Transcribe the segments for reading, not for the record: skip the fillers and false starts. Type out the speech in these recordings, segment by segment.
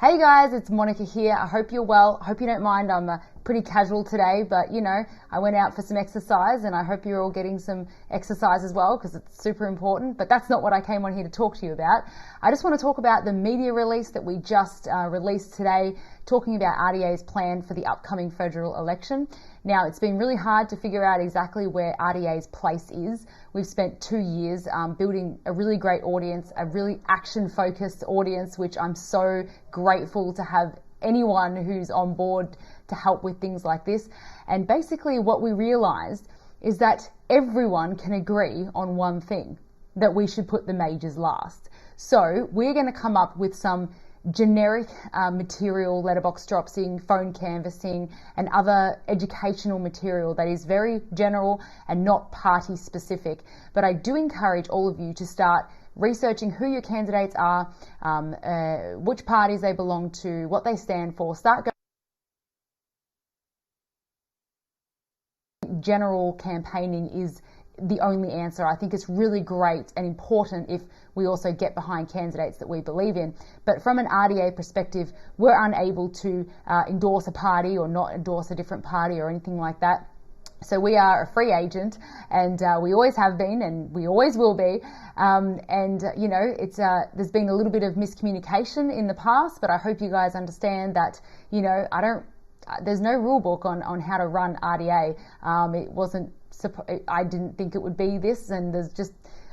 Hey guys, it's Monica here. I hope you're well. I hope you don't mind. I'm pretty casual today, but you know, I went out for some exercise and I hope you're all getting some exercise as well because it's super important, but that's not what I came on here to talk to you about. I just want to talk about the media release that we just released today, talking about RDA's plan for the upcoming federal election. Now, it's been really hard to figure out exactly where RDA's place is. We've spent 2 years building a really great audience, a really action-focused audience, which I'm so grateful to have anyone who's on board to help with things like this. And basically what we realized is that everyone can agree on one thing, that we should put the majors last. So we're going to come up with some generic material, letterbox dropsing, phone canvassing, and other educational material that is very general and not party specific. But I do encourage all of you to start researching who your candidates are, which parties they belong to, what they stand for. Start going. General campaigning is the only answer. I think it's really great and important if we also get behind candidates that we believe in. But from an RDA perspective, we're unable to endorse a party or not endorse a different party or anything like that. So we are a free agent, and we always have been, and we always will be. You know, it's there's been a little bit of miscommunication in the past, but I hope you guys understand that, you know, there's no rule book on how to run RDA. It wasn't. I didn't think it would be this, and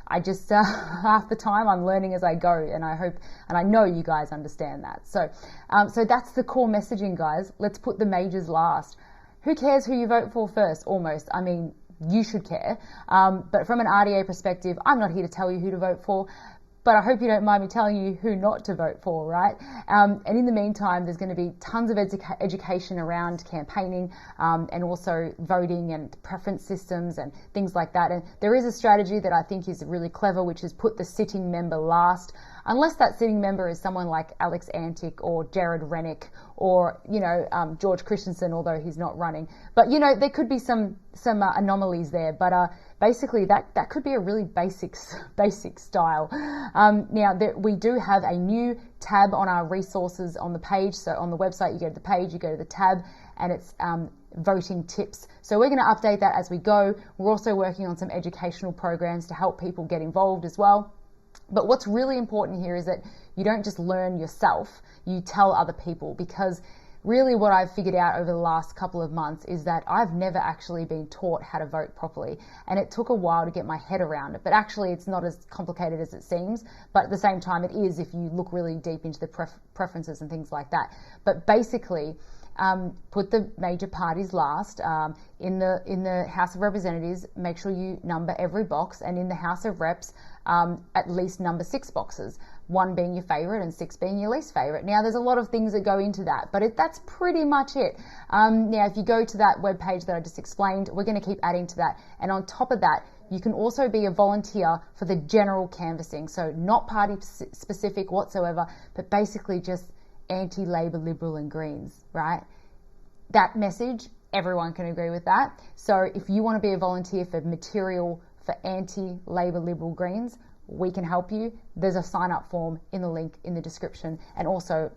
I just half the time I'm learning as I go, and I hope and I know you guys understand that. So that's the core messaging, guys. Let's put the majors last. Who cares who you vote for first? Almost. I mean, you should care. But from an RDA perspective, I'm not here to tell you who to vote for, but I hope you don't mind me telling you who not to vote for, right? And in the meantime, there's going to be tons of education around campaigning and also voting and preference systems and things like that. And there is a strategy that I think is really clever, which is put the sitting member last, unless that sitting member is someone like Alex Antic or Jared Rennick or, you know, George Christensen, although he's not running. But, you know, there could be some anomalies there. But basically, that could be a really basic style. Now, we do have a new tab on our resources on the page. So on the website, you go to the page, you go to the tab, and it's voting tips. So we're going to update that as we go. We're also working on some educational programs to help people get involved as well. But what's really important here is that you don't just learn yourself, you tell other people, because really what I've figured out over the last couple of months is that I've never actually been taught how to vote properly, and it took a while to get my head around it. But actually it's not as complicated as it seems, but at the same time it is if you look really deep into the preferences and things like that. But basically, put the major parties last. In the House of Representatives, make sure you number every box, and in the House of Reps, at least number 6 boxes, 1 being your favourite and 6 being your least favourite. Now, there's a lot of things that go into that, but that's pretty much it. Now, if you go to that webpage that I just explained, we're going to keep adding to that. And on top of that, you can also be a volunteer for the general canvassing. So not party specific whatsoever, but basically just anti-Labor, Liberal and Greens, right? That message, everyone can agree with that. So if you want to be a volunteer for material for anti-Labor, Liberal, Greens, we can help you. There's a sign-up form in the link in the description, and also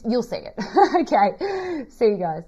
you'll see it. Okay, see you guys.